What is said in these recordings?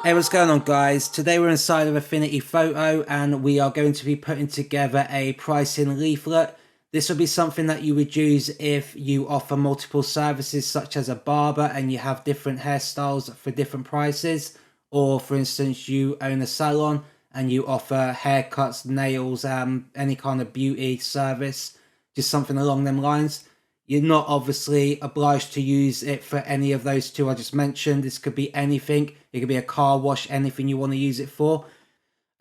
Hey, what's going on, guys? Today we're inside of Affinity Photo and we are going to be putting together a pricing leaflet. This will be something that you would use if you offer multiple services such as a barber and you have different hairstyles for different prices, or for instance you own a salon and you offer haircuts, nails, any kind of beauty service, just something along them lines. You're not obviously obliged to use it for any of those two I just mentioned. This could be anything. It could be a car wash, anything you want to use it for.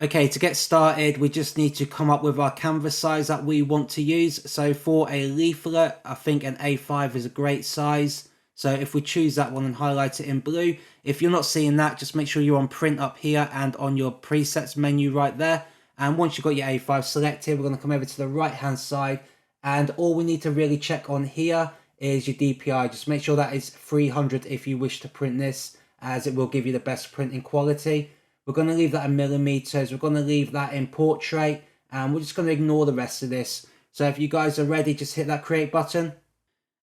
Okay, to get started, we just need to come up with our canvas size that we want to use. So for a leaflet, I think an A5 is a great size. So if we choose that one and highlight it in blue, if you're not seeing that, just make sure you're on print up here and on your presets menu right there. And once you've got your A5 selected, we're going to come over to the right hand side. And all we need to really check on here is your DPI. Just make sure that is 300 if you wish to print this, as it will give you the best printing quality. We're going to leave that in millimeters. We're going to leave that in portrait. And we're just going to ignore the rest of this. So if you guys are ready, just hit that create button.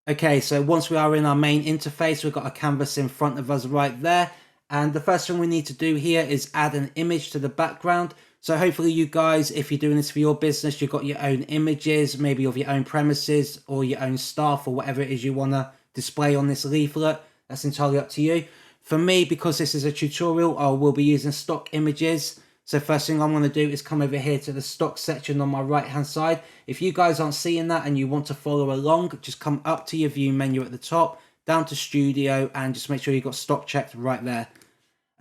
Okay, so once we are in our main interface, we've got a canvas in front of us right there. And the first thing we need to do here is add an image to the background. So hopefully you guys, if you're doing this for your business, you've got your own images, maybe of your own premises or your own staff or whatever it is you want to display on this leaflet. That's entirely up to you. For me, because this is a tutorial, I will be using stock images. So first thing I'm going to do is come over here to the stock section on my right hand side. If you guys aren't seeing that and you want to follow along, just come up to your view menu at the top, down to studio, and just make sure you've got stock checked right there.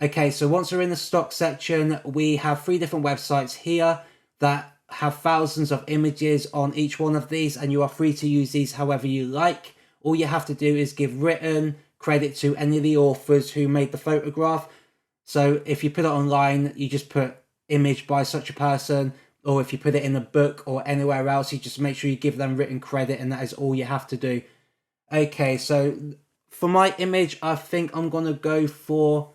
Okay, so once we're in the stock section, we have 3 different websites here that have thousands of images on each one of these, and you are free to use these however you like. All you have to do is give written credit to any of the authors who made the photograph. So if you put it online, you just put image by such a person, or if you put it in a book or anywhere else, you just make sure you give them written credit, and that is all you have to do. Okay, so for my image, I think I'm going to go for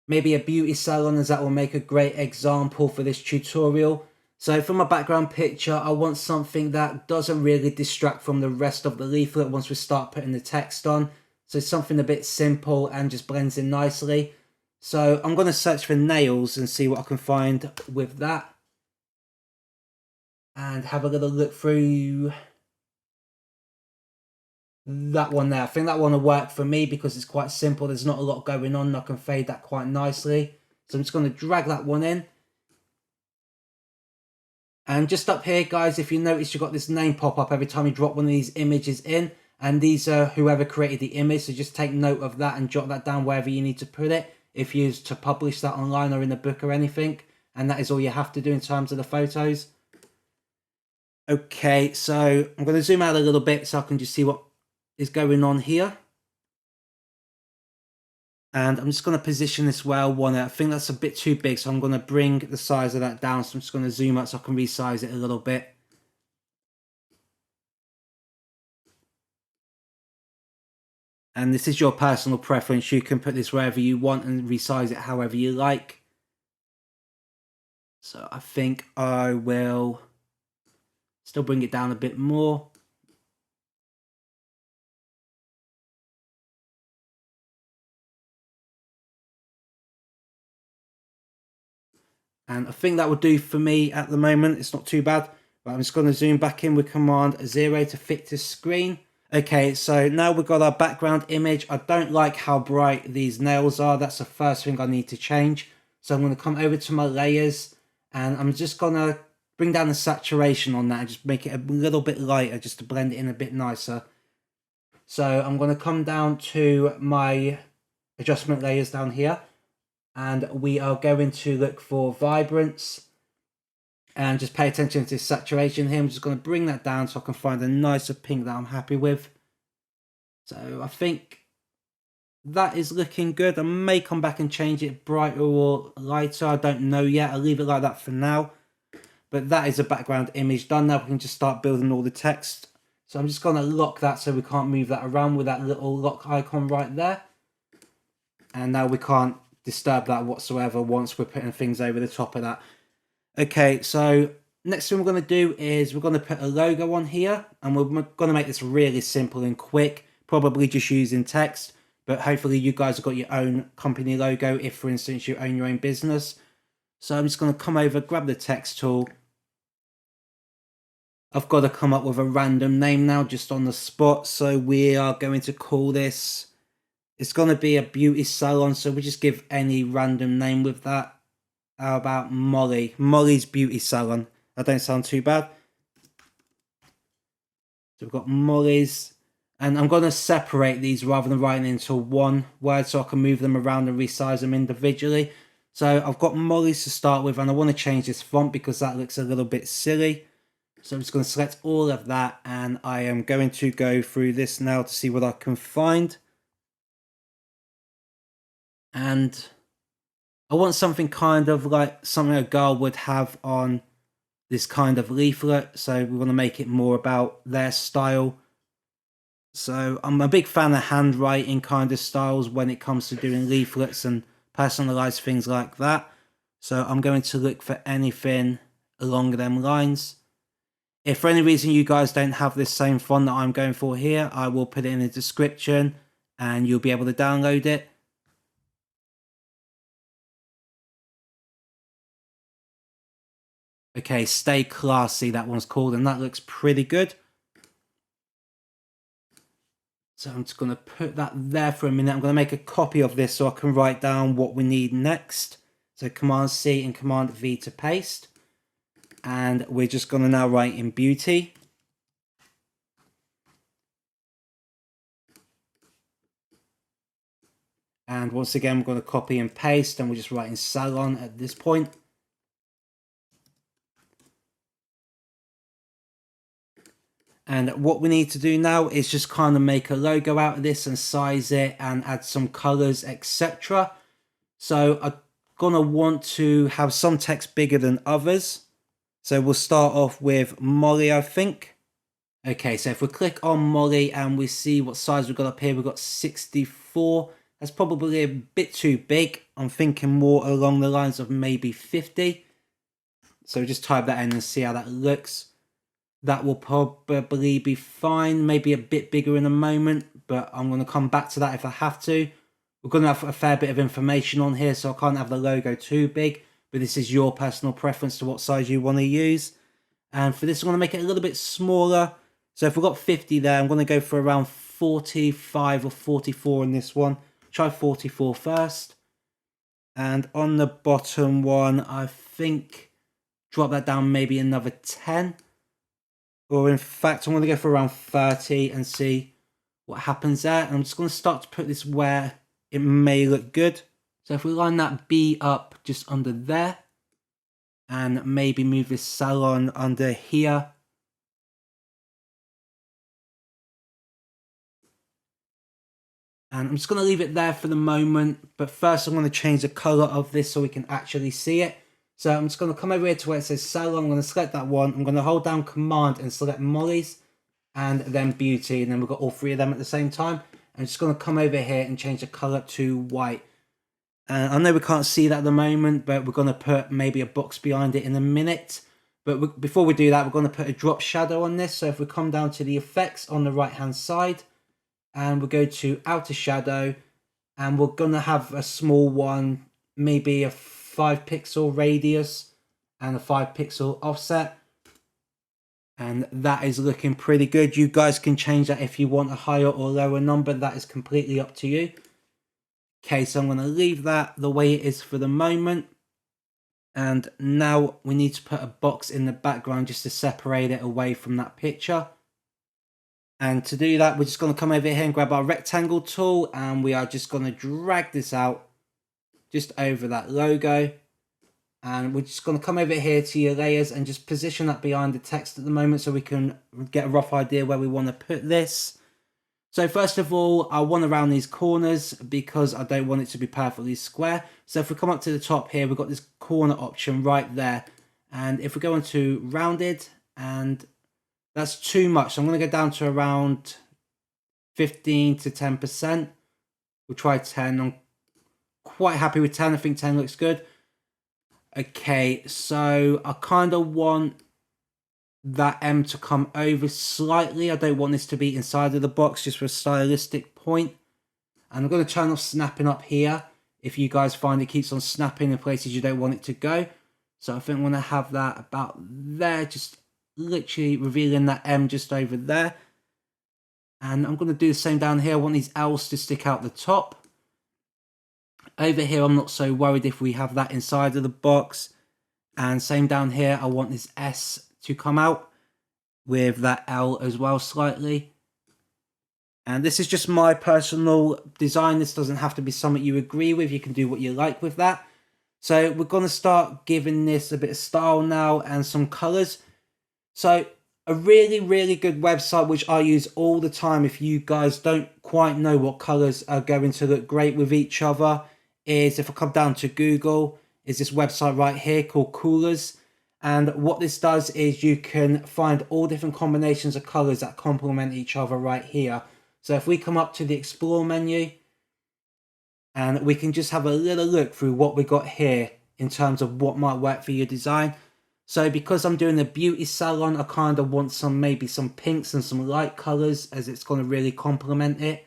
maybe a beauty salon, as that will make a great example for this tutorial. So for my background picture, I want something that doesn't really distract from the rest of the leaflet once we start putting the text on. So something a bit simple and just blends in nicely. So I'm going to search for nails and see what I can find with that. And have a little look through that one there. I think that one will work for me because it's quite simple. There's not a lot going on and I can fade that quite nicely. So I'm just going to drag that one in. And just up here, guys, if you notice, you've got this name pop up every time you drop one of these images in. And these are whoever created the image. So just take note of that and jot that down wherever you need to put it, if you use to publish that online or in a book or anything. And that is all you have to do in terms of the photos. Okay, so I'm going to zoom out a little bit so I can just see what is going on here. And I'm just going to position this where I want it. I think that's a bit too big, so I'm going to bring the size of that down. So I'm just going to zoom out so I can resize it a little bit. And this is your personal preference. You can put this wherever you want and resize it however you like. So I think I will still bring it down a bit more. And I think that will do for me at the moment. It's not too bad. But I'm just going to zoom back in with Command 0 to fit this screen. Okay, so now we've got our background image. I don't like how bright these nails are. That's the first thing I need to change. So I'm going to come over to my layers and I'm just going to bring down the saturation on that and just make it a little bit lighter just to blend it in a bit nicer. So I'm going to come down to my adjustment layers down here and we are going to look for vibrance. And just pay attention to saturation here. I'm just going to bring that down so I can find a nicer pink that I'm happy with. So I think that is looking good. I may come back and change it brighter or lighter. I don't know yet. I'll leave it like that for now. But that is a background image done. Now we can just start building all the text. So I'm just going to lock that so we can't move that around with that little lock icon right there. And now we can't disturb that whatsoever once we're putting things over the top of that. Okay, so next thing we're going to do is we're going to put a logo on here, and we're going to make this really simple and quick, probably just using text. but hopefully you guys have got your own company logo if, for instance, you own your own business. So I'm just going to come over, grab the text tool. I've got to come up with a random name now just on the spot. So we are going to call this, it's going to be a beauty salon. So we just give any random name with that. How about Molly? Molly's Beauty Salon. That don't sound too bad. So we've got Molly's. And I'm going to separate these rather than writing into one word so I can move them around and resize them individually. So I've got Molly's to start with, and I want to change this font because that looks a little bit silly. So I'm just going to select all of that, and I am going to go through this now to see what I can find. And I want something kind of like something a girl would have on this kind of leaflet. So we want to make it more about their style. So I'm a big fan of handwriting kind of styles when it comes to doing leaflets and personalized things like that. So I'm going to look for anything along them lines. If for any reason you guys don't have this same font that I'm going for here, I will put it in the description and you'll be able to download it. Okay, Stay Classy, that one's called, and that looks pretty good. So I'm just going to put that there for a minute. I'm going to make a copy of this so I can write down what we need next. So Command C and Command V to paste. And we're just going to now write in beauty. And once again, we're going to copy and paste, and we're just writing salon at this point. And what we need to do now is just kind of make a logo out of this and size it and add some colors, etc. So I'm going to want to have some text bigger than others. So we'll start off with Molly, I think. Okay, so if we click on Molly and we see what size we've got up here, we've got 64. That's probably a bit too big. I'm thinking more along the lines of maybe 50. So just type that in and see how that looks. That will probably be fine. Maybe a bit bigger in a moment, but I'm going to come back to that if I have to. We're going to have a fair bit of information on here, so I can't have the logo too big. But this is your personal preference to what size you want to use. And for this, I'm going to make it a little bit smaller. So if we've got 50 there, I'm going to go for around 45 or 44 in this one. Try 44 first. And on the bottom one, I think drop that down maybe another 10. Or in fact, I'm going to go for around 30 and see what happens there. And I'm just going to start to put this where it may look good. So if we line that B up just under there, and maybe move this salon under here. And I'm just going to leave it there for the moment. But first I'm going to change the color of this so we can actually see it. So I'm just going to come over here to where it says salon. I'm going to select that one. I'm going to hold down Command and select Molly's and then Beauty. And then we've got all three of them at the same time. I'm just going to come over here and change the color to white. I know we can't see that at the moment, but we're going to put maybe a box behind it in a minute. But before we do that, we're going to put a drop shadow on this. So if we come down to the effects on the right hand side, and we'll go to outer shadow, and we're going to have a small one, maybe a 5 pixel radius and a 5 pixel offset. And that is looking pretty good. You guys can change that if you want a higher or lower number. That is completely up to you. Okay, so I'm going to leave that the way it is for the moment. And now we need to put a box in the background just to separate it away from that picture. And to do that, we're just going to come over here and grab our rectangle tool. And we are just going to drag this out just over that logo. And we're just going to come over here to your layers and just position that behind the text at the moment so we can get a rough idea where we want to put this. So first of all, I want to round these corners because I don't want it to be perfectly square. So if we come up to the top here, we've got this corner option right there. And if we go into rounded, and that's too much. So I'm going to go down to around 15 to 10%. We'll try 10. I'm quite happy with 10. I think 10 looks good. Okay, so I kind of want that M to come over slightly. I don't want this to be inside of the box just for a stylistic point. And I'm going to turn off snapping up here if you guys find it keeps on snapping in places you don't want it to go. So I think I'm going to have that about there, just literally revealing that M just over there. And I'm going to do the same down here. I want these L's to stick out the top. Over here, I'm not so worried if we have that inside of the box. And same down here, I want this S to come out with that L as well slightly. And this is just my personal design. This doesn't have to be something you agree with. You can do what you like with that. So we're going to start giving this a bit of style now and some colors. So a really, really good website, which I use all the time if you guys don't quite know what colors are going to look great with each other, is if I come down to Google, is this website right here called Coolers. And what this does is you can find all different combinations of colors that complement each other right here. So if we come up to the Explore menu, and we can just have a little look through what we got here in terms of what might work for your design. So because I'm doing a beauty salon, I kind of want maybe some pinks and some light colors, as it's going to really complement it.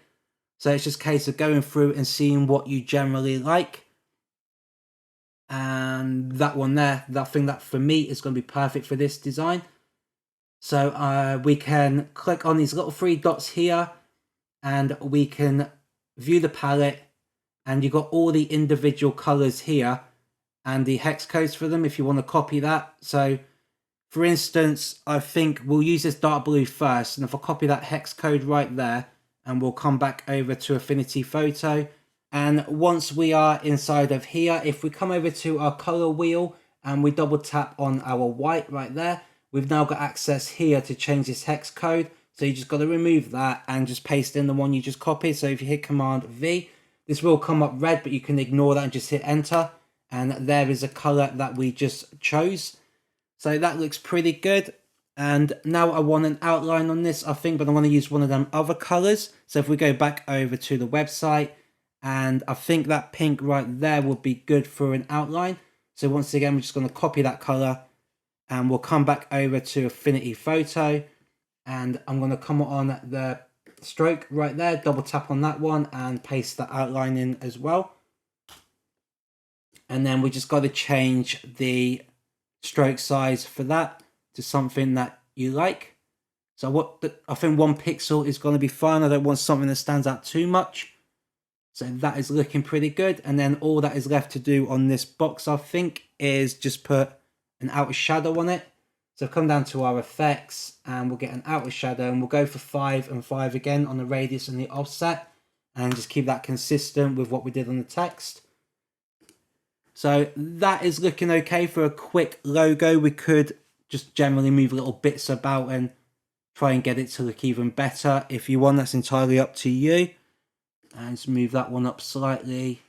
So it's just a case of going through and seeing what you generally like. And that one there, that thing that for me is going to be perfect for this design. So we can click on these little 3 dots here, and we can view the palette, and you've got all the individual colors here and the hex codes for them if you want to copy that. So for instance, I think we'll use this dark blue first, and if I copy that hex code right there, and we'll come back over to Affinity Photo. And once we are inside of here, if we come over to our color wheel and we double tap on our white right there, we've now got access here to change this hex code. So you just got to remove that and just paste in the one you just copied. So if you hit Command V, this will come up red, but you can ignore that and just hit enter. And there is a color that we just chose. So that looks pretty good. And now I want an outline on this, I think, but I want to use one of them other colors. So if we go back over to the website, and I think that pink right there would be good for an outline. So once again, we're just going to copy that color, and we'll come back over to Affinity Photo, and I'm going to come on the stroke right there, double tap on that one and paste the outline in as well. And then we just got to change the stroke size for that to something that you like. So I think 1 pixel is going to be fine. I don't want something that stands out too much. So that is looking pretty good. And then all that is left to do on this box, I think, is just put an outer shadow on it. So come down to our effects, and we'll get an outer shadow, and we'll go for 5 and 5 again on the radius and the offset, and just keep that consistent with what we did on the text. So that is looking okay for a quick logo. We could just generally move little bits about and try and get it to look even better. If you want, that's entirely up to you. And just move that one up slightly.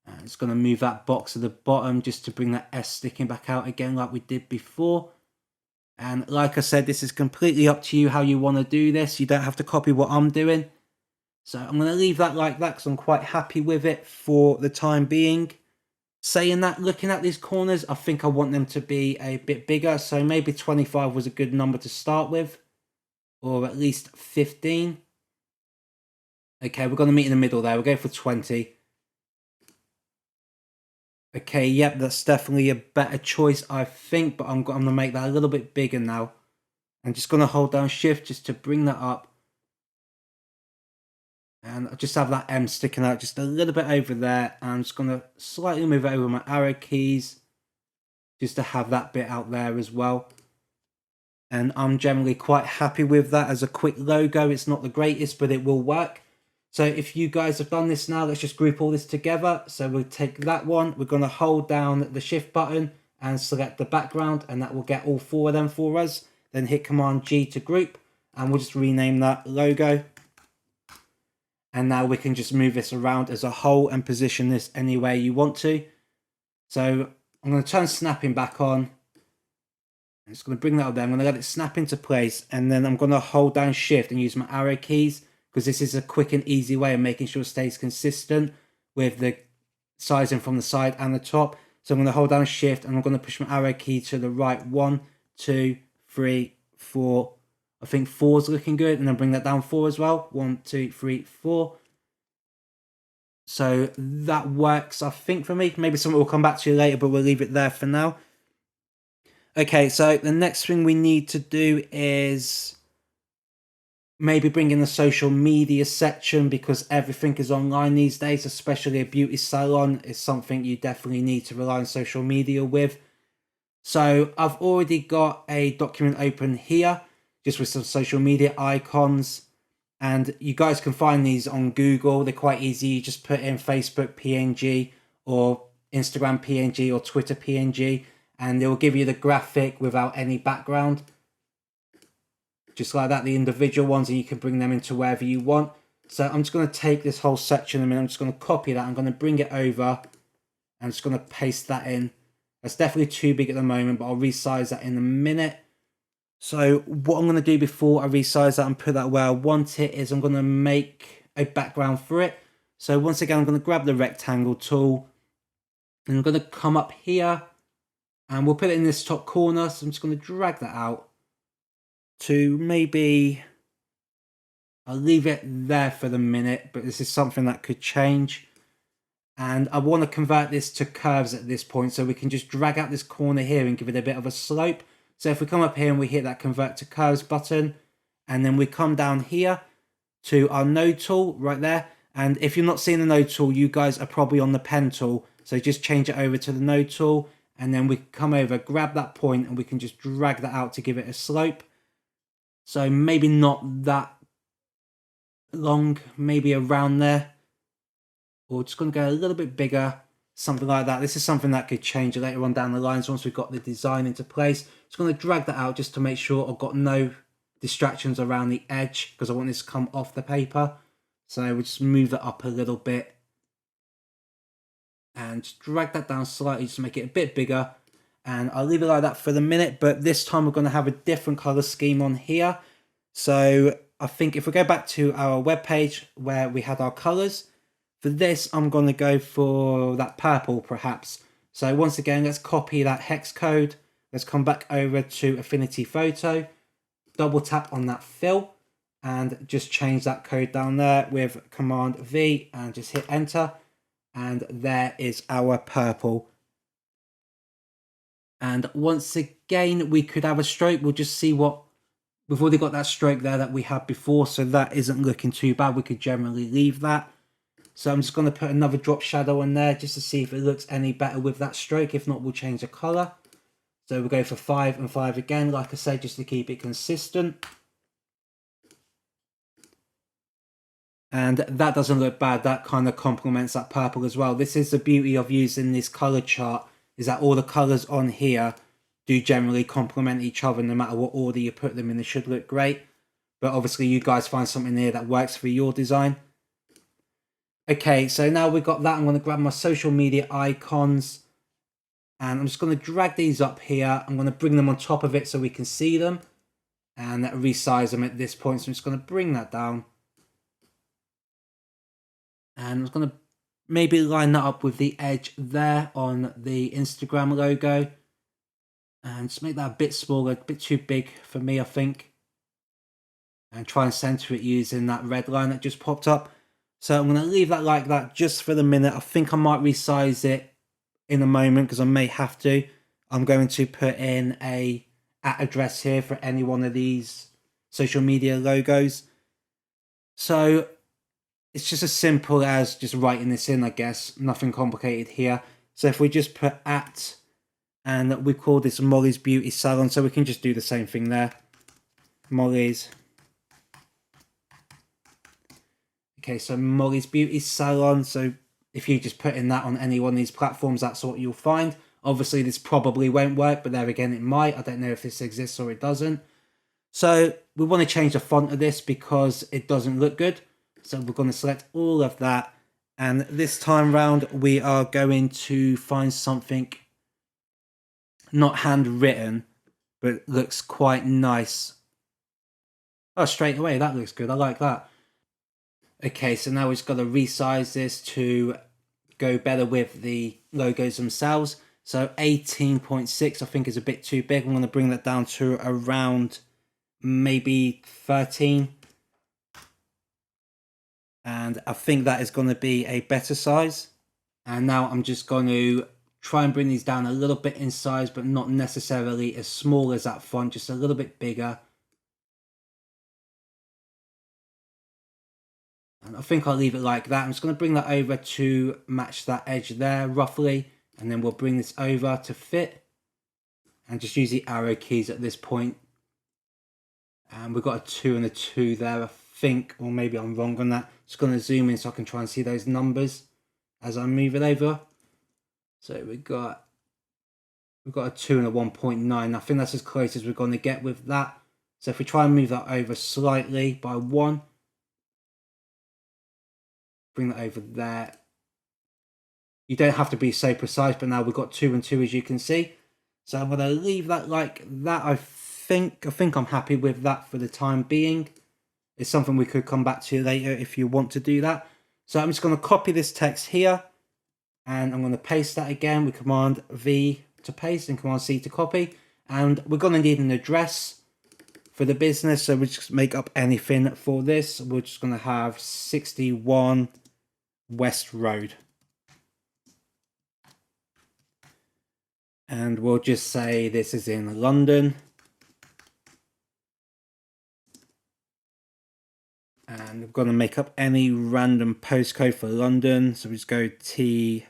And it's going to move that box to the bottom just to bring that S sticking back out again like we did before. And like I said, this is completely up to you how you want to do this. You don't have to copy what I'm doing. So I'm going to leave that like that because I'm quite happy with it for the time being. Saying that, looking at these corners, I think I want them to be a bit bigger. So maybe 25 was a good number to start with. Or at least 15. Okay, we're going to meet in the middle there. We'll go for 20. Okay, yep, that's definitely a better choice, I think. But I'm going to make that a little bit bigger now. I'm just going to hold down Shift just to bring that up. And I just have that M sticking out just a little bit over there. And I'm just going to slightly move it over my arrow keys just to have that bit out there as well. And I'm generally quite happy with that as a quick logo. It's not the greatest, but it will work. So if you guys have done this now, let's just group all this together. So we'll take that one. We're going to hold down the Shift button and select the background, and that will get all 4 of them for us. Then hit Command G to group, and we'll just rename that logo. And now we can just move this around as a whole and position this any way you want to. So I'm going to turn snapping back on. I'm just going to bring that up there. I'm going to let it snap into place, and then I'm going to hold down Shift and use my arrow keys, because this is a quick and easy way of making sure it stays consistent with the sizing from the side and the top. So I'm going to hold down Shift, and I'm going to push my arrow key to the right. 1, 2, 3, 4. I think 4 is looking good, and then bring that down 4 as well. 1, 2, 3, 4. So that works, I think, for me. Maybe something will come back to you later, but we'll leave it there for now. Okay, so the next thing we need to do is maybe bring in the social media section, because everything is online these days, especially a beauty salon is something you definitely need to rely on social media with. So I've already got a document open here, just with some social media icons. And you guys can find these on Google. They're quite easy. You just put in Facebook PNG or Instagram PNG or Twitter PNG, and it will give you the graphic without any background. Just like that, the individual ones, and you can bring them into wherever you want. So I'm just going to take this whole section and I'm just going to copy that. I'm going to bring it over. I'm just going to paste that in. That's definitely too big at the moment, but I'll resize that in a minute. So what I'm going to do before I resize that and put that where I want it is I'm going to make a background for it. So once again, I'm going to grab the rectangle tool and I'm going to come up here and we'll put it in this top corner. So I'm just going to drag that out to maybe, I'll leave it there for the minute, but this is something that could change. And I want to convert this to curves at this point, so we can just drag out this corner here and give it a bit of a slope. So if we come up here and we hit that convert to curves button, and then we come down here to our node tool right there. And if you're not seeing the node tool, you guys are probably on the pen tool. So just change it over to the node tool, and then we come over, grab that point, and we can just drag that out to give it a slope. So maybe not that long, maybe around there. Or just going to go a little bit bigger, something like that. This is something that could change later on down the lines once we've got the design into place. Just going to drag that out just to make sure I've got no distractions around the edge, because I want this to come off the paper. So we'll just move that up a little bit and just drag that down slightly just to make it a bit bigger. And I'll leave it like that for the minute, but this time we're going to have a different color scheme on here. So I think if we go back to our web page where we had our colors, for this I'm going to go for that purple perhaps. So once again, let's copy that hex code. Let's come back over to Affinity Photo, double tap on that fill, and just change that code down there with Command V and just hit enter. And there is our purple. And once again, we could have a stroke. We'll just see what, we've already got that stroke there that we had before, so that isn't looking too bad. We could generally leave that. So I'm just going to put another drop shadow in there just to see if it looks any better with that stroke. If not, we'll change the color. So we'll go for 5 and 5 again, like I said, just to keep it consistent. And that doesn't look bad. That kind of complements that purple as well. This is the beauty of using this color chart, is that all the colors on here do generally complement each other no matter what order you put them in. They should look great. But obviously you guys find something here that works for your design. Okay, so now we've got that. I'm going to grab my social media icons. And I'm just going to drag these up here. I'm going to bring them on top of it so we can see them. And resize them at this point. So I'm just going to bring that down. And I'm just going to maybe line that up with the edge there on the Instagram logo. And just make that a bit smaller, a bit too big for me, I think. And try and center it using that red line that just popped up. So I'm going to leave that like that just for the minute. I think I might resize it in a moment because I may have to. I'm going to put in a @address here for any one of these social media logos. So it's just as simple as just writing this in, I guess. Nothing complicated here. So if we just put @ and we call this Molly's Beauty Salon, so we can just do the same thing there. Molly's. Okay, so Molly's Beauty Salon. So if you just put in that on any one of these platforms, that's what you'll find. Obviously, this probably won't work, but there again, it might. I don't know if this exists or it doesn't. So we want to change the font of this because it doesn't look good. So we're going to select all of that. And this time round, we are going to find something not handwritten, but looks quite nice. Oh, straight away, that looks good. I like that. Okay, so now we've just got to resize this to go better with the logos themselves. So 18.6 I think is a bit too big. I'm going to bring that down to around maybe 13. And I think that is going to be a better size. And now I'm just going to try and bring these down a little bit in size, but not necessarily as small as that font, just a little bit bigger. And I think I'll leave it like that. I'm just going to bring that over to match that edge there roughly. And then we'll bring this over to fit. And just use the arrow keys at this point. And we've got a 2 and a 2 there, I think. Or maybe I'm wrong on that. Just going to zoom in so I can try and see those numbers as I move it over. So we've got a 2 and a 1.9. I think that's as close as we're going to get with that. So if we try and move that over slightly by 1, bring that over there. You don't have to be so precise, but now we've got 2 and 2 as you can see. So I'm going to leave that like that. I think I'm happy with that for the time being. It's something we could come back to later if you want to do that. So I'm just going to copy this text here. And I'm going to paste that again with Command V to paste and Command C to copy. And we're going to need an address for the business. So we'll just make up anything for this. We're just going to have 61 West Road. And we'll just say this is in London. And we're going to make up any random postcode for London. So we just go TWS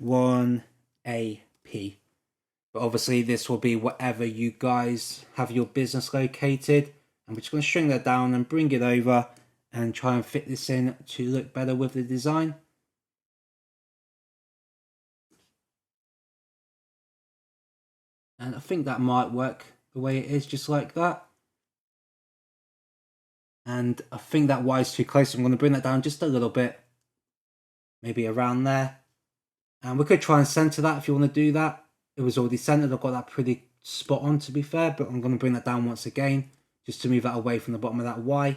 1AP. But obviously this will be wherever you guys have your business located. And we're just going to shrink that down and bring it over and try and fit this in to look better with the design. And I think that might work the way it is, just like that. And I think that Y is too close, so I'm going to bring that down just a little bit. Maybe around there. And we could try and center that if you want to do that. It was already centered. I've got that pretty spot on, to be fair. But I'm going to bring that down once again, just to move that away from the bottom of that Y.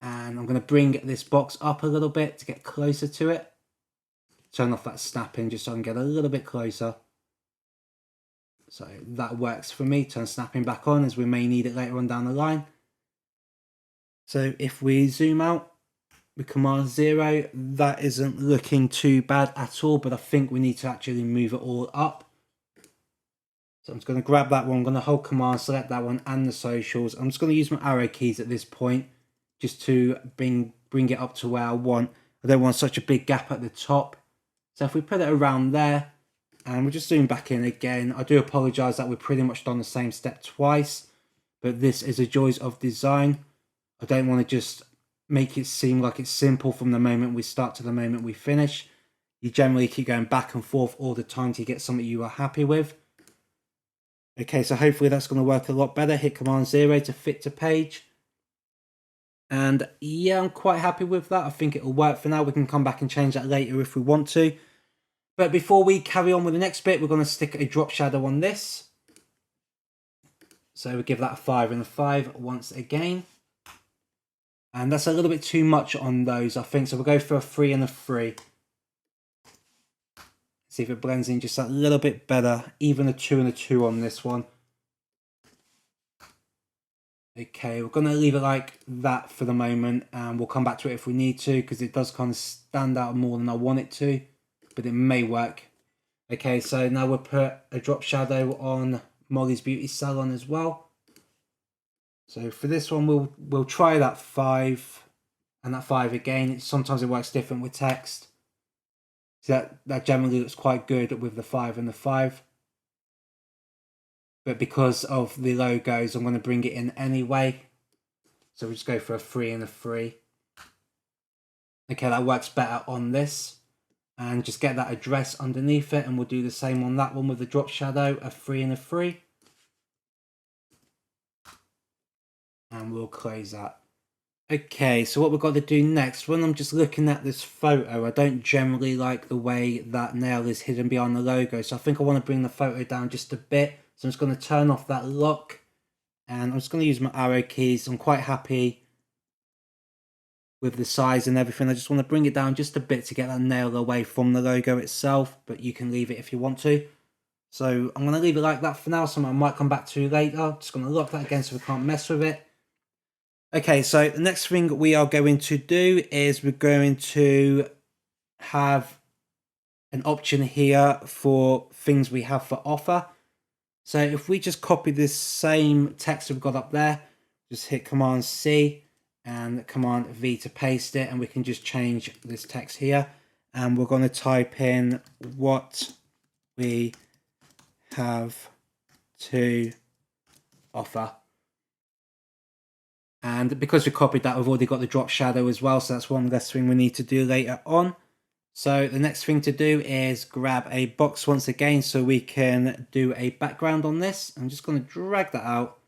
And I'm going to bring this box up a little bit to get closer to it. Turn off that snapping just so I can get a little bit closer. So that works for me. Turn snapping back on as we may need it later on down the line. So if we zoom out with Command 0, that isn't looking too bad at all, but I think we need to actually move it all up. So I'm just going to grab that one. I'm going to hold Command, select that one and the socials. I'm just going to use my arrow keys at this point just to bring it up to where I want. I don't want such a big gap at the top. So if we put it around there, and we'll just zoom back in again. I do apologise that we've pretty much done the same step twice, but this is the joys of design. I don't want to just make it seem like it's simple from the moment we start to the moment we finish. You generally keep going back and forth all the time to get something you are happy with. Okay, so hopefully that's going to work a lot better. Hit Command 0 to fit to page. And yeah, I'm quite happy with that. I think it'll work for now. We can come back and change that later if we want to. But before we carry on with the next bit, we're going to stick a drop shadow on this. So we'll give that a 5 and a 5 once again. And that's a little bit too much on those, I think. So we'll go for a 3 and a 3. See if it blends in just a little bit better. Even a 2 and a 2 on this one. Okay, we're going to leave it like that for the moment. And we'll come back to it if we need to, because it does kind of stand out more than I want it to. But it may work. Okay, so now we'll put a drop shadow on Molly's Beauty Salon as well. So for this one, we'll try that 5 and that 5 again. Sometimes it works different with text. So that generally looks quite good with the 5 and the 5. But because of the logos, I'm going to bring it in anyway. So we'll just go for a 3 and a 3. Okay, that works better on this. And just get that address underneath it, and we'll do the same on that one with the drop shadow, a 3 and a 3. And we'll close that. Okay, so what we've got to do next, when I'm just looking at this photo, I don't generally like the way that nail is hidden behind the logo. So I think I want to bring the photo down just a bit. So I'm just going to turn off that lock. And I'm just going to use my arrow keys. I'm quite happy with the size and everything. I just want to bring it down just a bit to get that nail away from the logo itself, but you can leave it if you want to. So I'm going to leave it like that for now. Something I might come back to later. Just going to lock that again so we can't mess with it. Okay, so the next thing we are going to do is we're going to have an option here for things we have for offer. So if we just copy this same text we've got up there, just hit Command C and Command V to paste it, and we can just change this text here. And we're going to type in what we have to offer. And because we copied that, we've already got the drop shadow as well, so that's one less thing we need to do later on. So the next thing to do is grab a box once again so we can do a background on this. I'm just going to drag that out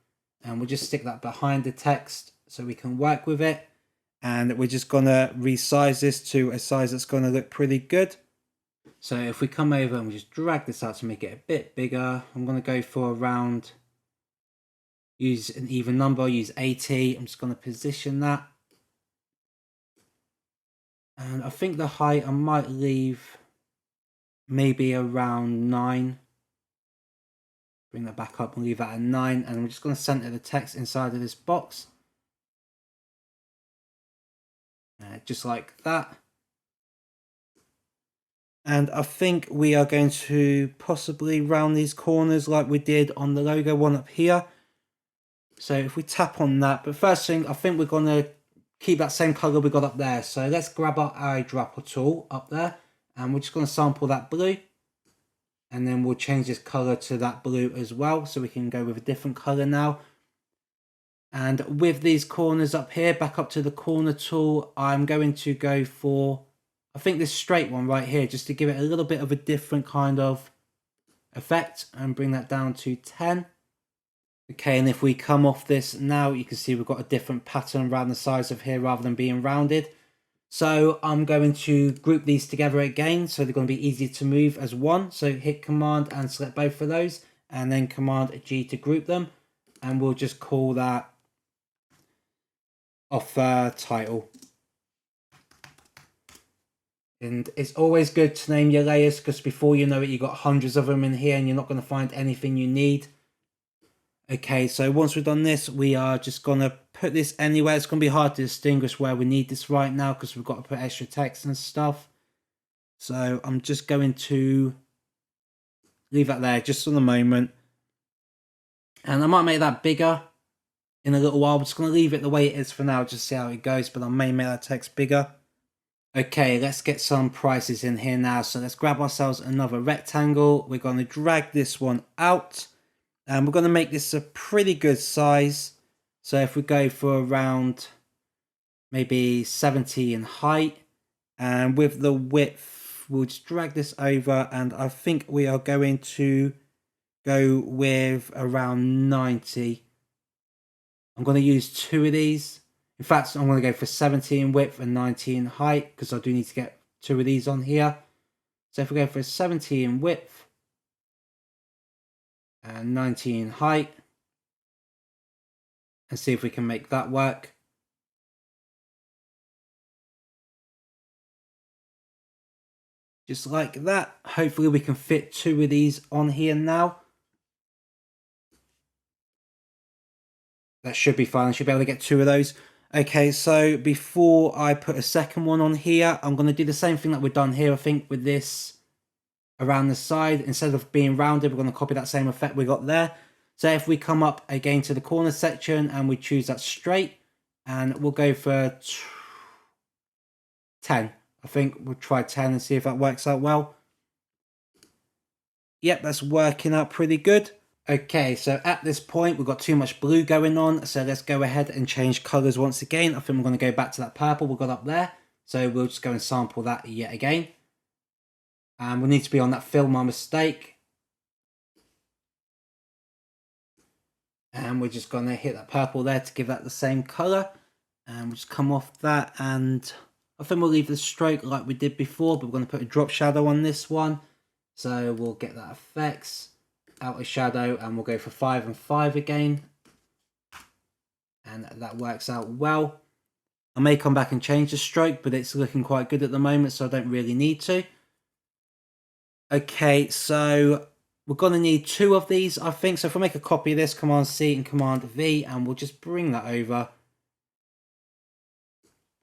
and we'll just stick that behind the text so we can work with it. And we're just going to resize this to a size that's going to look pretty good. So if we come over and we just drag this out to make it a bit bigger, I'm going to go for around, use an even number, use 80. I'm just going to position that. And I think the height I might leave maybe around 9. Bring that back up and leave that at 9. And I'm just going to center the text inside of this box. Just like that. And I think we are going to possibly round these corners like we did on the logo one up here. So if we tap on that, but first thing, I think we're going to keep that same color we got up there. So let's grab our eyedropper tool up there and we're just going to sample that blue. And then we'll change this color to that blue as well, so we can go with a different color now. And with these corners up here, back up to the corner tool, I'm going to go for, I think this straight one right here, just to give it a little bit of a different kind of effect, and bring that down to 10. Okay, and if we come off this now, you can see we've got a different pattern around the sides of here rather than being rounded. So I'm going to group these together again, so they're going to be easy to move as one. So hit Command and select both of those, and then Command G to group them. And we'll just call that offer title. And it's always good to name your layers, because before you know it, you've got hundreds of them in here and you're not going to find anything you need. Okay, so once we've done this, we are just going to put this anywhere. It's going to be hard to distinguish where we need this right now because we've got to put extra text and stuff. So I'm just going to leave that there just for the moment. And I might make that bigger in a little while. I'm just going to leave it the way it is for now, just see how it goes, but I may make that text bigger. Okay, let's get some prices in here now. So let's grab ourselves another rectangle. We're going to drag this one out. And we're going to make this a pretty good size. So if we go for around maybe 70 in height, and with the width, we'll just drag this over, and I think we are going to go with around 90. I'm going to use 2 of these. In fact, I'm going to go for 70 in width and 90 in height, because I do need to get 2 of these on here. So if we go for 70 in width, and 90 in height, and see if we can make that work. Just like that. Hopefully we can fit 2 of these on here now. That should be fine. I should be able to get 2 of those. Okay, so before I put a second one on here, I'm going to do the same thing that we've done here, I think, with this around the side. Instead of being rounded, we're going to copy that same effect we got there. So if we come up again to the corner section and we choose that straight, and we'll go for 10. I think we'll try 10 and see if that works out well. Yep, that's working out pretty good. Okay, so at this point, we've got too much blue going on. So let's go ahead and change colors once again. I think we're going to go back to that purple we got up there. So we'll just go and sample that yet again. And we need to be on that fill my mistake. And we're just going to hit that purple there to give that the same color. And we'll just come off that. And I think we'll leave the stroke like we did before, but we're going to put a drop shadow on this one. So we'll get that effects, outer shadow, and we'll go for 5 and 5 again. And that works out well. I may come back and change the stroke, but it's looking quite good at the moment, so I don't really need to. Okay, so we're going to need 2 of these, I think. So if I make a copy of this, Command C and Command V, and we'll just bring that over.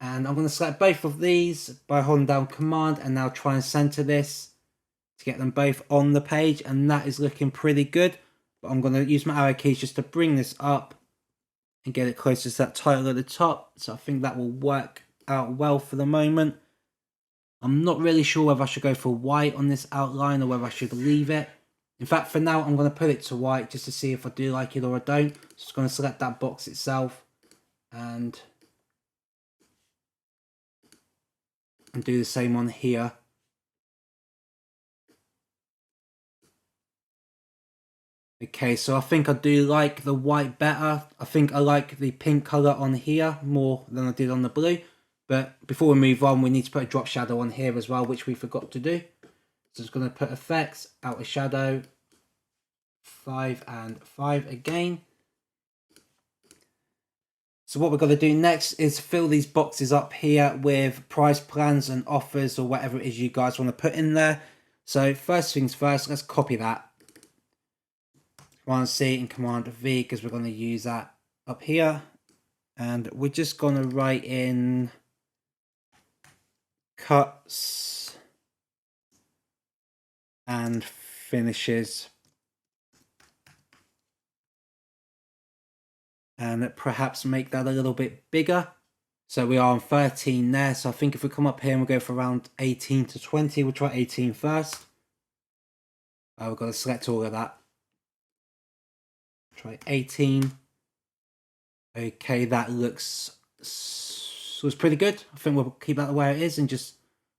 And I'm going to select both of these by holding down Command and now try and center this to get them both on the page. And that is looking pretty good. But I'm going to use my arrow keys just to bring this up and get it closer to that title at the top. So I think that will work out well for the moment. I'm not really sure whether I should go for white on this outline or whether I should leave it. In fact, for now, I'm going to put it to white just to see if I do like it or I don't. Just going to select that box itself and do the same on here. Okay, so I think I do like the white better. I think I like the pink colour on here more than I did on the blue. But before we move on, we need to put a drop shadow on here as well, which we forgot to do. So it's going to put effects, outer shadow, 5 and 5 again. So what we're going to do next is fill these boxes up here with price plans and offers or whatever it is you guys want to put in there. So first things first, let's copy that. Command C and Command V because we're going to use that up here. And we're just going to write in cuts and finishes. And perhaps make that a little bit bigger. So we are on 13 there. So I think if we come up here and we'll go for around 18 to 20, we'll try 18 first. We've got to select all of that. Try 18. Okay, that was pretty good. I think we'll keep that the way it is and just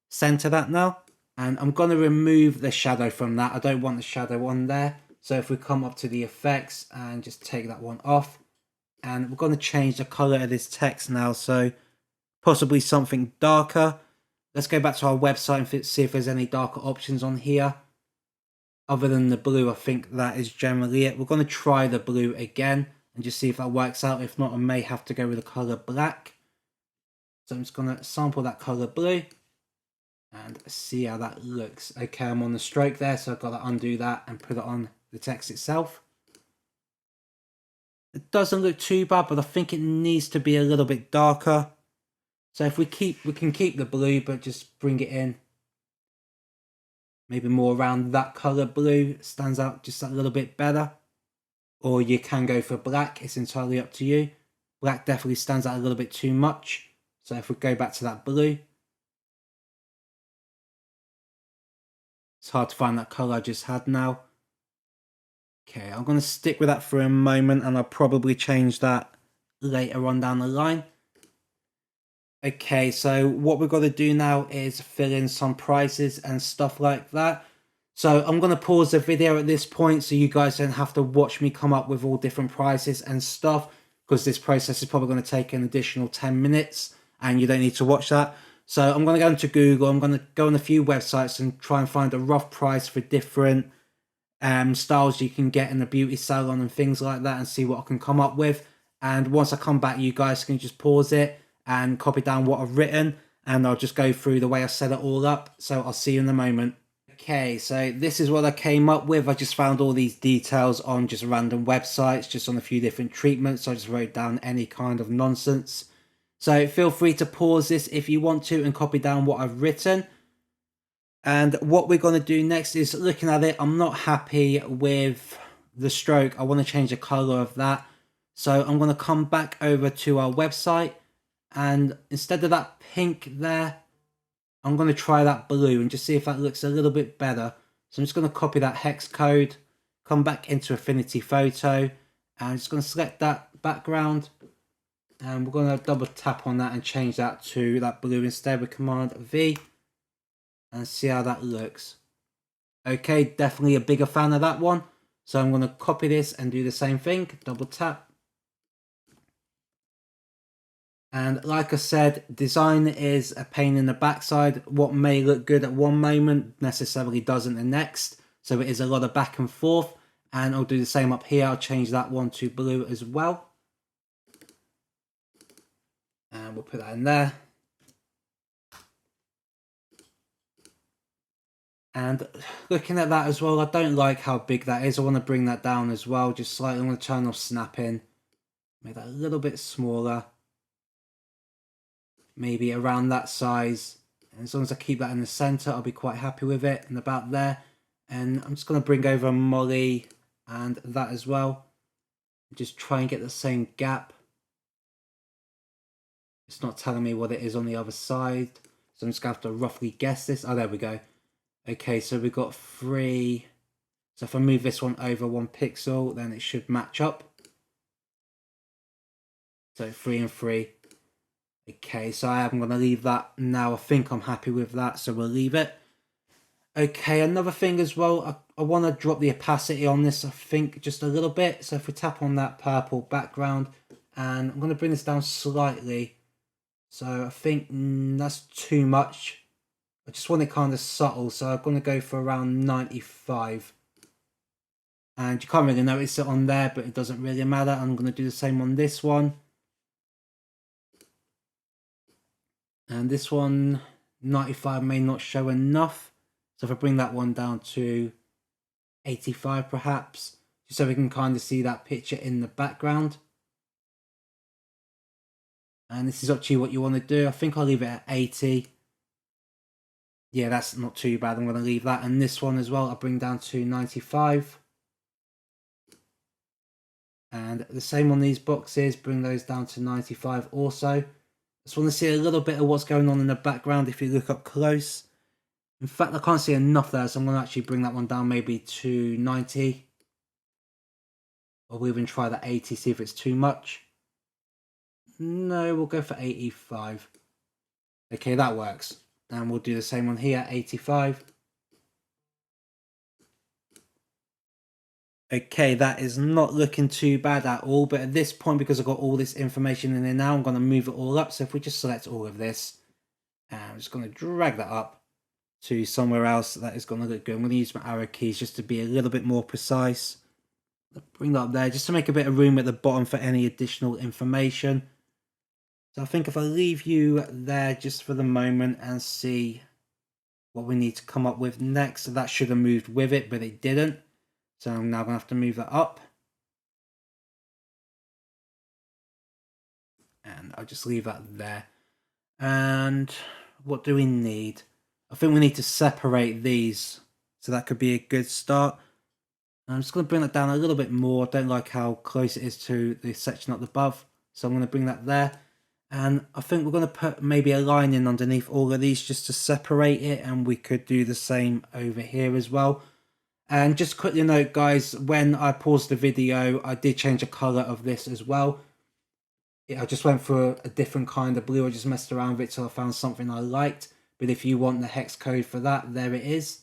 center that now. And I'm going to remove the shadow from that. I don't want the shadow on there. So if we come up to the effects and just take that one off. And we're going to change the color of this text now. So possibly something darker. Let's go back to our website and see if there's any darker options on here. Other than the blue, I think that is generally it. We're going to try the blue again and just see if that works out. If not, I may have to go with the color black. So I'm just going to sample that color blue and see how that looks. Okay, I'm on the stroke there, so I've got to undo that and put it on the text itself. It doesn't look too bad, but I think it needs to be a little bit darker. So if we can keep the blue, but just bring it in. Maybe more around that color blue. It stands out just a little bit better. Or you can go for black. It's entirely up to you. Black definitely stands out a little bit too much. So if we go back to that blue. It's hard to find that color I just had now. Okay, I'm going to stick with that for a moment and I'll probably change that later on down the line. Okay, so what we've got to do now is fill in some prices and stuff like that. So I'm going to pause the video at this point so you guys don't have to watch me come up with all different prices and stuff, because this process is probably going to take an additional 10 minutes and you don't need to watch that. So I'm going to go into Google, I'm going to go on a few websites and try and find a rough price for different styles you can get in the beauty salon and things like that and see what I can come up with. And once I come back, you guys can just pause it and copy down what I've written and I'll just go through the way I set it all up. So I'll see you in a moment. Okay, so this is what I came up with. I just found all these details on just random websites, just on a few different treatments. So I just wrote down any kind of nonsense. So feel free to pause this if you want to and copy down what I've written. And what we're going to do next is looking at it. I'm not happy with the stroke. I want to change the color of that. So I'm going to come back over to our website. And instead of that pink there, I'm going to try that blue and just see if that looks a little bit better. So I'm just going to copy that hex code, come back into Affinity Photo, and I'm just going to select that background. And we're going to double tap on that and change that to that blue instead with Command V. And see how that looks. Okay, definitely a bigger fan of that one. So I'm going to copy this and do the same thing. Double tap. And like I said, design is a pain in the backside. What may look good at one moment necessarily doesn't the next. So it is a lot of back and forth. And I'll do the same up here. I'll change that one to blue as well. And we'll put that in there. And looking at that as well, I don't like how big that is. I want to bring that down as well, just slightly. I'm going to turn off snapping, make that a little bit smaller, maybe around that size. And as long as I keep that in the center, I'll be quite happy with it, and about there. And I'm just going to bring over Molly and that as well. Just try and get the same gap. It's not telling me what it is on the other side, so I'm just going to have to roughly guess this. Oh, there we go. Okay, so we've got 3. So if I move this one over 1 pixel, then it should match up. So 3 and 3. Okay, so I am going to leave that now. I think I'm happy with that, so we'll leave it. Okay, another thing as well, I want to drop the opacity on this, I think, just a little bit. So if we tap on that purple background, and I'm going to bring this down slightly. So I think that's too much. I just want it kind of subtle, so I'm going to go for around 95. And you can't really notice it on there, but it doesn't really matter. I'm going to do the same on this one. And this one, 95 may not show enough. So if I bring that one down to 85 perhaps, just so we can kind of see that picture in the background. And this is up to you what you want to do. I think I'll leave it at 80. Yeah, that's not too bad. I'm going to leave that. And this one as well, I'll bring down to 95. And the same on these boxes, bring those down to 95 also. Just want to see a little bit of what's going on in the background if you look up close. In fact, I can't see enough there, so I'm going to actually bring that one down maybe to 90. Or we'll even try that 80, see if it's too much. No, we'll go for 85. Okay, that works. And we'll do the same one here, 85. Okay, that is not looking too bad at all. But at this point, because I've got all this information in there now, I'm going to move it all up. So if we just select all of this, and I'm just going to drag that up to somewhere else that is going to look good. I'm going to use my arrow keys just to be a little bit more precise. Bring that up there just to make a bit of room at the bottom for any additional information. So I think if I leave you there just for the moment and see what we need to come up with next. So that should have moved with it, but it didn't. So I'm now going to have to move that up. And I'll just leave that there. And what do we need? I think we need to separate these. So that could be a good start. I'm just going to bring that down a little bit more. I don't like how close it is to the section up above. So I'm going to bring that there. And I think we're going to put maybe a line in underneath all of these just to separate it. And we could do the same over here as well. And just quickly note, guys, when I paused the video, I did change the color of this as well. I just went for a different kind of blue. I just messed around with it till I found something I liked. But if you want the hex code for that, there it is.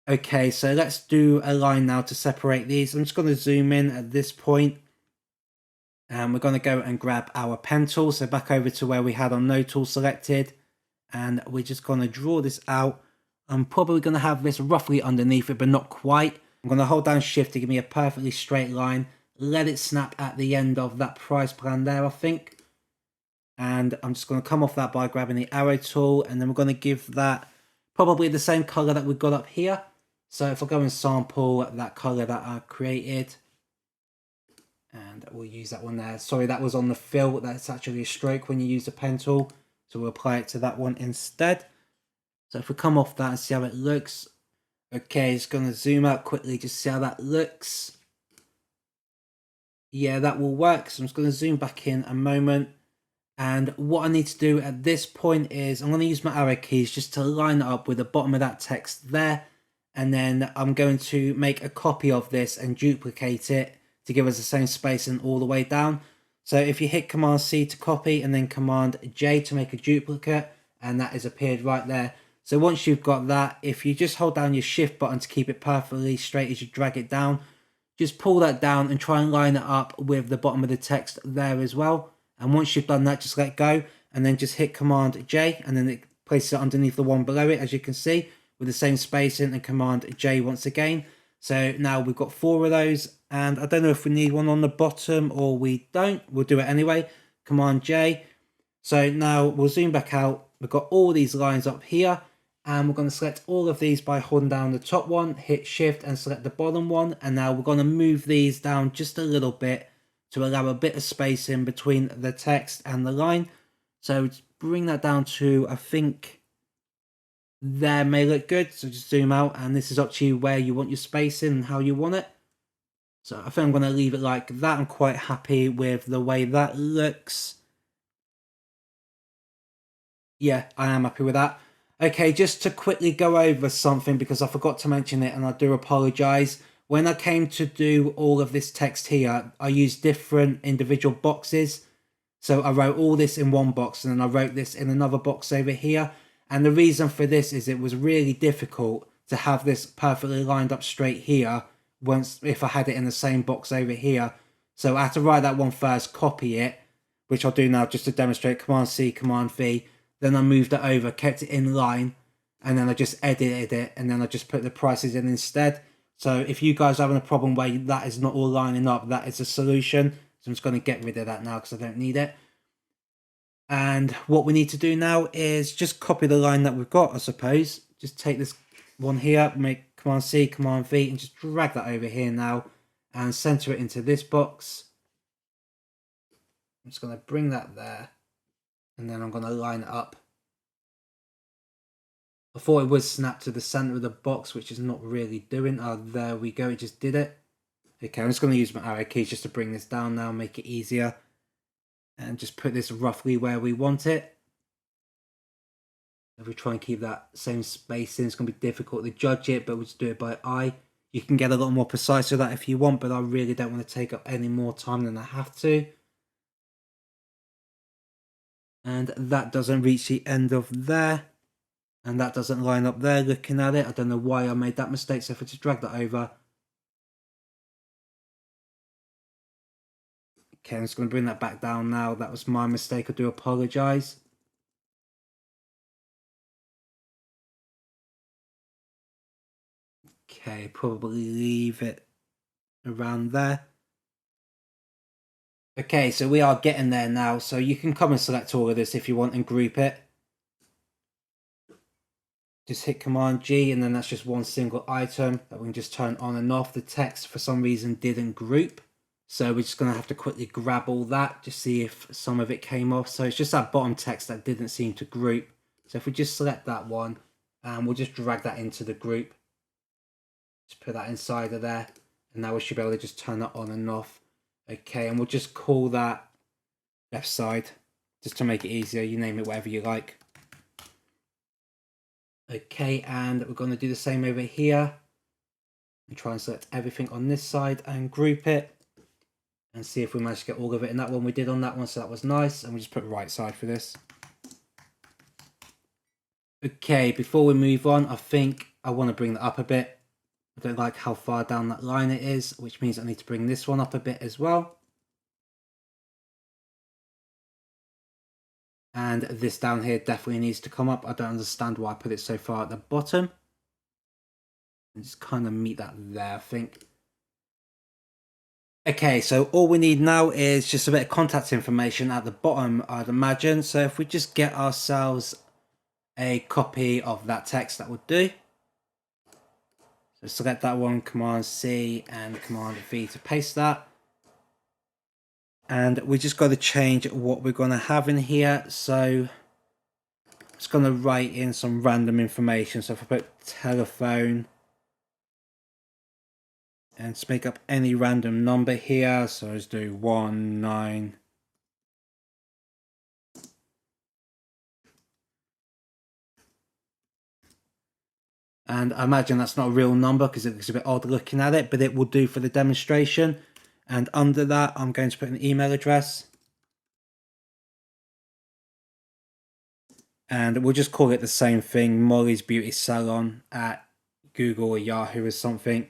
Okay, so let's do a line now to separate these. I'm just going to zoom in at this point. And we're going to go and grab our pen tool. So back over to where we had our node tool selected. And we're just going to draw this out. I'm probably going to have this roughly underneath it, but not quite. I'm going to hold down shift to give me a perfectly straight line. Let it snap at the end of that price plan there, I think. And I'm just going to come off that by grabbing the arrow tool. And then we're going to give that probably the same color that we've got up here. So if I go and sample that color that I created, and we'll use that one there. Sorry, that was on the fill. That's actually a stroke when you use the pen tool. So we'll apply it to that one instead. So if we come off that and see how it looks. Okay, just going to zoom out quickly, just see how that looks. Yeah, that will work. So I'm just going to zoom back in a moment. And what I need to do at this point is I'm going to use my arrow keys just to line it up with the bottom of that text there. And then I'm going to make a copy of this and duplicate it to give us the same spacing all the way down. So if you hit Command C to copy and then Command J to make a duplicate, and that has appeared right there. So once you've got that, if you just hold down your shift button to keep it perfectly straight as you drag it down, just pull that down and try and line it up with the bottom of the text there as well. And once you've done that, just let go and then just hit Command J, and then it places it underneath the one below it, as you can see, with the same spacing, and Command J once again. So now we've got 4 of those, and I don't know if we need one on the bottom or we don't. We'll do it anyway. Command J. So now we'll zoom back out, we've got all these lines up here, and we're going to select all of these by holding down the top one, hit shift and select the bottom one. And now we're going to move these down just a little bit to allow a bit of space in between the text and the line. So bring that down to, I think there may look good. So just zoom out, and this is up to you where you want your space in and how you want it. So I think I'm going to leave it like that. I'm quite happy with the way that looks. Yeah, I am happy with that. Okay, just to quickly go over something because I forgot to mention it and I do apologize. When I came to do all of this text here, I used different individual boxes. So I wrote all this in one box and then I wrote this in another box over here. And the reason for this is it was really difficult to have this perfectly lined up straight here if I had it in the same box over here. So I had to write that one first, copy it, which I'll do now just to demonstrate. Command C, Command V. Then I moved it over, kept it in line, and then I just edited it, and then I just put the prices in instead. So if you guys are having a problem where that is not all lining up, that is a solution. So I'm just going to get rid of that now because I don't need it. And what we need to do now is just copy the line that we've got, I suppose. Just take this one here, make Command C, Command V, and just drag that over here now, and center it into this box. I'm just going to bring that there. And then I'm going to line it up. I thought it would snap to the center of the box, which is not really doing. Oh, there we go. It just did it. Okay, I'm just going to use my arrow keys just to bring this down now, make it easier. And just put this roughly where we want it. If we try and keep that same spacing, it's going to be difficult to judge it, but we'll just do it by eye. You can get a lot more precise with that if you want, but I really don't want to take up any more time than I have to. And that doesn't reach the end of there. And that doesn't line up there looking at it. I don't know why I made that mistake. So if I just drag that over. Okay, I'm just going to bring that back down now. That was my mistake. I do apologize. Okay, probably leave it around there. Okay, so we are getting there now. So you can come and select all of this if you want and group it. Just hit Command G and then that's just one single item that we can just turn on and off. The text for some reason didn't group. So we're just going to have to quickly grab all that, just see if some of it came off. So it's just that bottom text that didn't seem to group. So if we just select that one, and we'll just drag that into the group. Just put that inside of there. And now we should be able to just turn that on and off. Okay, and we'll just call that left side, just to make it easier. You name it whatever you like. Okay, and we're going to do the same over here. And try and select everything on this side and group it. And see if we manage to get all of it in that one. We did on that one, so that was nice. And we just put right side for this. Okay, before we move on, I think I want to bring that up a bit. I don't like how far down that line it is, which means I need to bring this one up a bit as well. And this down here definitely needs to come up. I don't understand why I put it so far at the bottom. And just kind of meet that there, I think. Okay, so all we need now is just a bit of contact information at the bottom, I'd imagine. So if we just get ourselves a copy of that text, that would do. So select that one, Command C and Command V to paste that. And we just got to change what we're going to have in here. So I'm just going to write in some random information. So if I put telephone and just make up any random number here. So let's do 19. And I imagine that's not a real number because it looks a bit odd looking at it, but it will do for the demonstration. And under that, I'm going to put an email address. And we'll just call it the same thing, Molly's Beauty Salon at Google or Yahoo or something.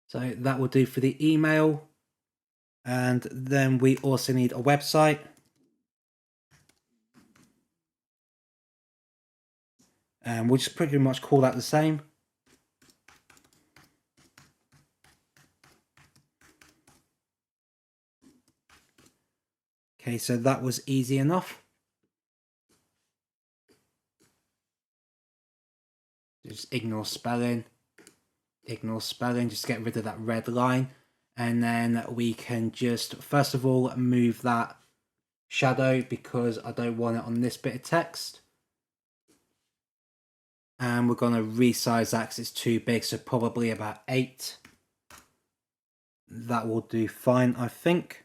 So that will do for the email. And then we also need a website. And we'll just pretty much call that the same. Okay, so that was easy enough. Just ignore spelling, just get rid of that red line. And then we can just, first of all, move that shadow because I don't want it on this bit of text. And we're going to resize that because it's too big, so probably about 8. That will do fine, I think.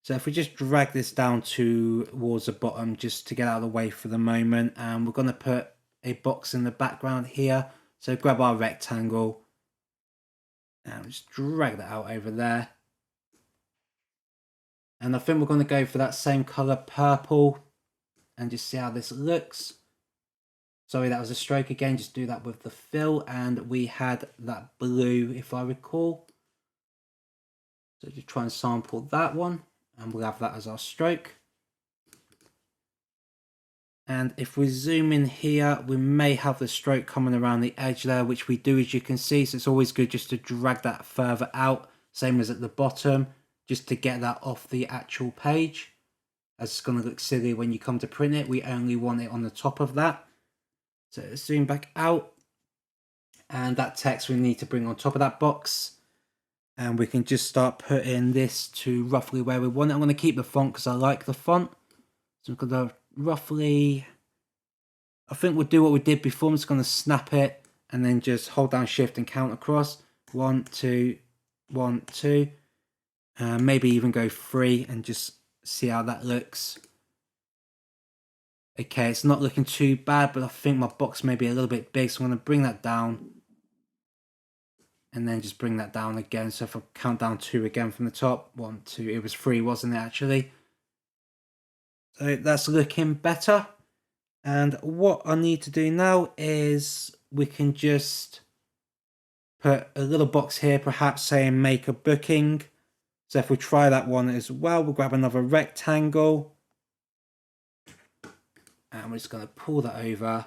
So if we just drag this down towards the bottom just to get out of the way for the moment, and we're going to put a box in the background here. So grab our rectangle and just drag that out over there. And I think we're going to go for that same color, purple, and just see how this looks. Sorry, that was a stroke again. Just do that with the fill, and we had that blue, if I recall. So just try and sample that one, and we'll have that as our stroke. And if we zoom in here, we may have the stroke coming around the edge there, which we do, as you can see. So it's always good just to drag that further out, same as at the bottom, just to get that off the actual page. As it's going to look silly when you come to print it. We only want it on the top of that. So let's zoom back out. And that text we need to bring on top of that box. And we can just start putting this to roughly where we want it. I'm going to keep the font because I like the font. So I'm going to roughly, I think we'll do what we did before. I'm just going to snap it and then just hold down shift and count across. 1, 2, 1, 2. Maybe even go 3 and just see how that looks. Okay, it's not looking too bad, but I think my box may be a little bit big, so I'm going to bring that down. And then just bring that down again. So if I count down 2 again from the top. 1, 2, it was 3, wasn't it, actually? So that's looking better. And what I need to do now is we can just put a little box here, perhaps saying make a booking. So if we try that one as well, we'll grab another rectangle. And we're just going to pull that over.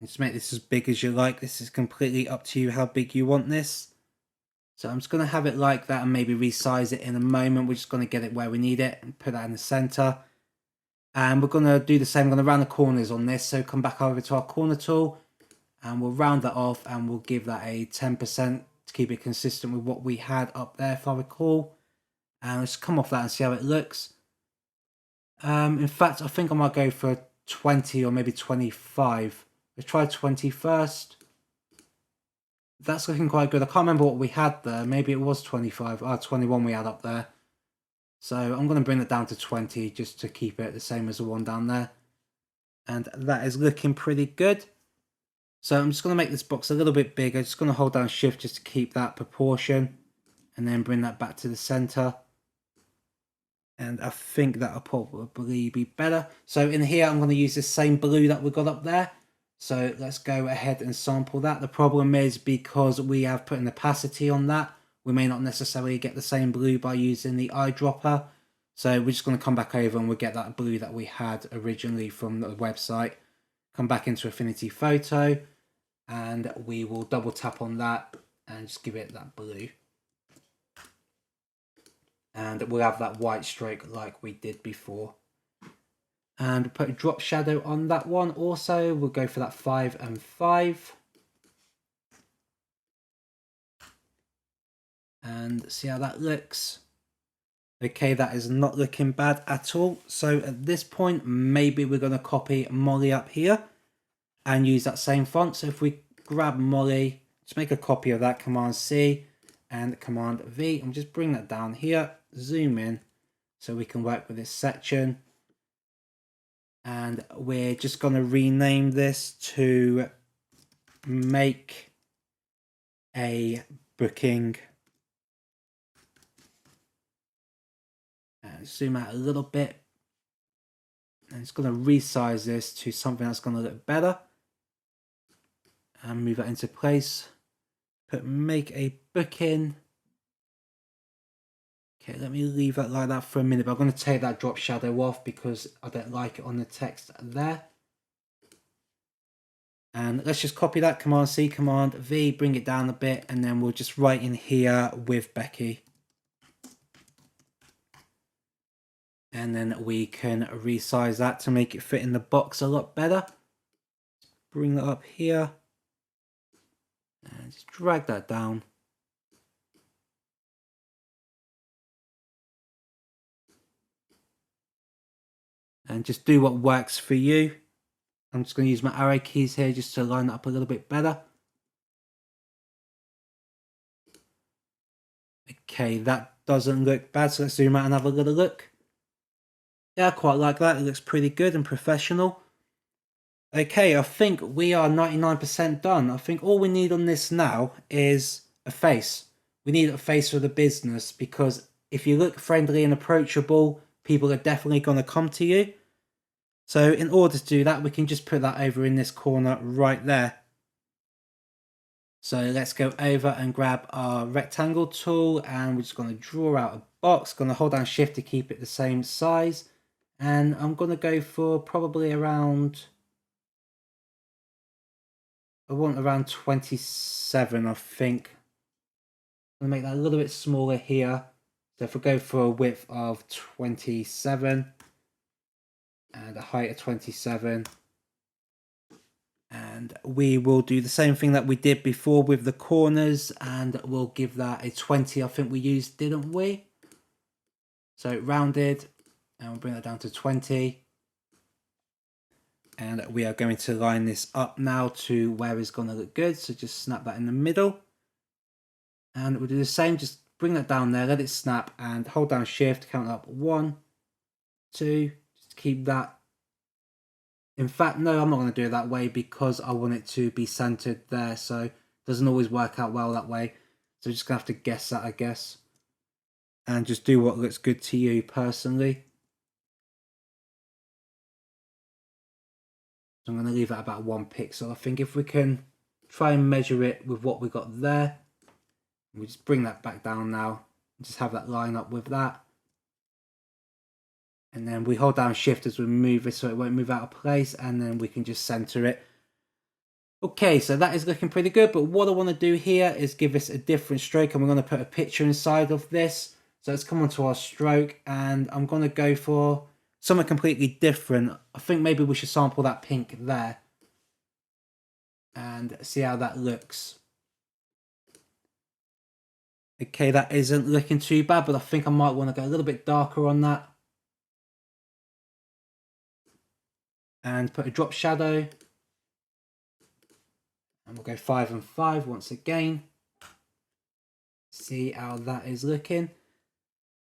Just make this as big as you like. This is completely up to you how big you want this. So I'm just going to have it like that and maybe resize it in a moment. We're just going to get it where we need it and put that in the center. And we're going to do the same. I'm going to round the corners on this. So come back over to our corner tool and we'll round that off and we'll give that a 10% to keep it consistent with what we had up there, if I recall. And let's come off that and see how it looks. In fact, I think I might go for 20 or maybe 25. Let's try 20 first. That's looking quite good. I can't remember what we had there. Maybe it was 25. 21 we had up there. So I'm going to bring it down to 20 just to keep it the same as the one down there. And that is looking pretty good. So I'm just going to make this box a little bit bigger. Just going to hold down shift just to keep that proportion. And then bring that back to the center. And I think that'll probably be better. So in here, I'm going to use the same blue that we got up there. So let's go ahead and sample that. The problem is because we have put an opacity on that, we may not necessarily get the same blue by using the eyedropper. So we're just going to come back over and we'll get that blue that we had originally from the website. Come back into Affinity Photo and we will double tap on that and just give it that blue. And we'll have that white stroke like we did before. And put a drop shadow on that one also. We'll go for that 5 and 5. And see how that looks. Okay, that is not looking bad at all. So at this point, maybe we're going to copy Molly up here and use that same font. So if we grab Molly, just make a copy of that, Command C and Command V, and just bring that down here, zoom in so we can work with this section. And we're just going to rename this to make a booking. And zoom out a little bit. And it's going to resize this to something that's going to look better. And move that into place. Put make a booking. Okay, let me leave that like that for a minute. But I'm going to take that drop shadow off because I don't like it on the text there. And let's just copy that, Command C, Command V, bring it down a bit, and then we'll just write in here with Becky. And then we can resize that to make it fit in the box a lot better. Bring that up here. And just drag that down. And just do what works for you. I'm just going to use my arrow keys here just to line that up a little bit better. Okay, that doesn't look bad, so let's zoom out and have a little look. Yeah, I quite like that. It looks pretty good and professional. Okay, I think we are 99% done. I think all we need on this now is a face. We need a face for the business, because if you look friendly and approachable, people are definitely going to come to you. So in order to do that, we can just put that over in this corner right there. So let's go over and grab our rectangle tool, and we're just going to draw out a box. Going to hold down shift to keep it the same size. And I'm going to go for probably around, I want around 27, I think. I'm going to make that a little bit smaller here. So if we go for a width of 27 and a height of 27, and we will do the same thing that we did before with the corners, and we'll give that a 20, I think we used, didn't we? So rounded, and we'll bring that down to 20. And we are going to line this up now to where it's going to look good. So just snap that in the middle. And we'll do the same, just bring that down there, let it snap, and hold down shift, count up 1, 2, just keep that. In fact, no, I'm not going to do it that way because I want it to be centered there. So it doesn't always work out well that way. So just going to have to guess that, I guess. And just do what looks good to you personally. So I'm going to leave it about 1 pixel. I think if we can try and measure it with what we got there, we just bring that back down now. Just have that line up with that. And then we hold down shift as we move it so it won't move out of place, and then we can just center it. Okay, so that is looking pretty good, but what I want to do here is give this a different stroke, and we're going to put a picture inside of this. So let's come onto our stroke, and I'm going to go for something completely different. I think maybe we should sample that pink there and see how that looks. Okay, that isn't looking too bad, but I think I might want to go a little bit darker on that. And put a drop shadow. And we'll go 5 and 5 once again. See how that is looking.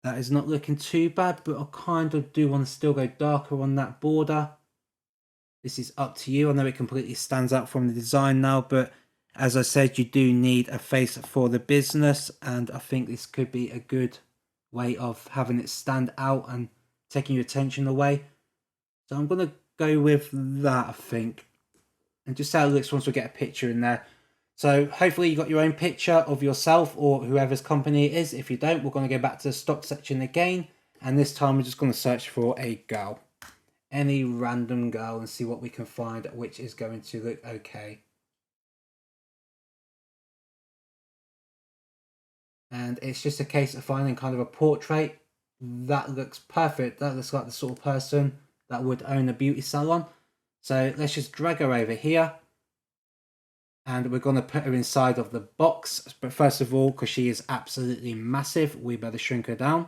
That is not looking too bad, but I kind of do want to still go darker on that border. This is up to you. I know it completely stands out from the design now, but as I said, you do need a face for the business, and I think this could be a good way of having it stand out and taking your attention away. So I'm going to go with that, I think, and just see how it looks once we get a picture in there. So hopefully you got your own picture of yourself or whoever's company it is. If you don't, we're going to go back to the stock section again, and this time we're just going to search for a girl, any random girl, and see what we can find which is going to look okay. And it's just a case of finding kind of a portrait that looks perfect. That looks like the sort of person that would own a beauty salon. So let's just drag her over here, and we're going to put her inside of the box. But first of all, because she is absolutely massive, we better shrink her down,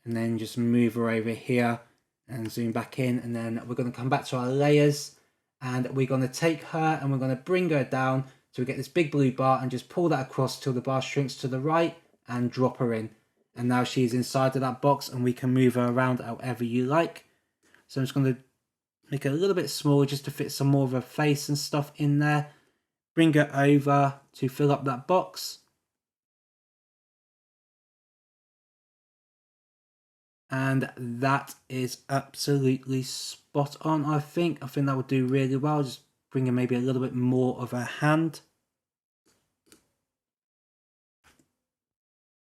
and then just move her over here and zoom back in. And then we're going to come back to our layers, and we're going to take her and we're going to bring her down so we get this big blue bar, and just pull that across till the bar shrinks to the right and drop her in. And now she's inside of that box, and we can move her around however you like. So I'm just going to make it a little bit smaller just to fit some more of her face and stuff in there. Bring her over to fill up that box. And that is absolutely spot on, I think. I think that would do really well. Just bring in maybe a little bit more of a hand.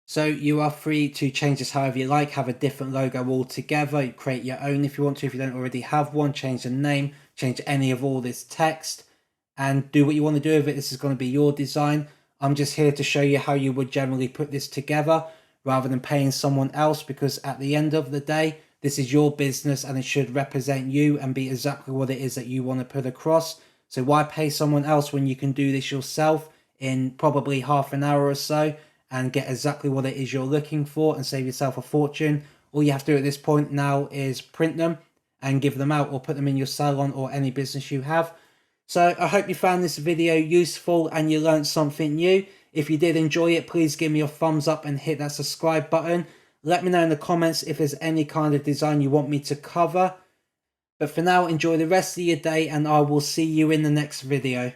So you are free to change this however you like, have a different logo altogether, you create your own if you want to, if you don't already have one, change the name, change any of all this text, and do what you want to do with it. This is going to be your design. I'm just here to show you how you would generally put this together. rather than paying someone else, because at the end of the day, this is your business and it should represent you and be exactly what it is that you want to put across. So why pay someone else when you can do this yourself in probably half an hour or so and get exactly what it is you're looking for and save yourself a fortune? All you have to do at this point now is print them and give them out, or put them in your salon or any business you have. So I hope you found this video useful and you learned something new. If you did enjoy it, please give me a thumbs up and hit that subscribe button. Let me know in the comments if there's any kind of design you want me to cover. But for now, enjoy the rest of your day and I will see you in the next video.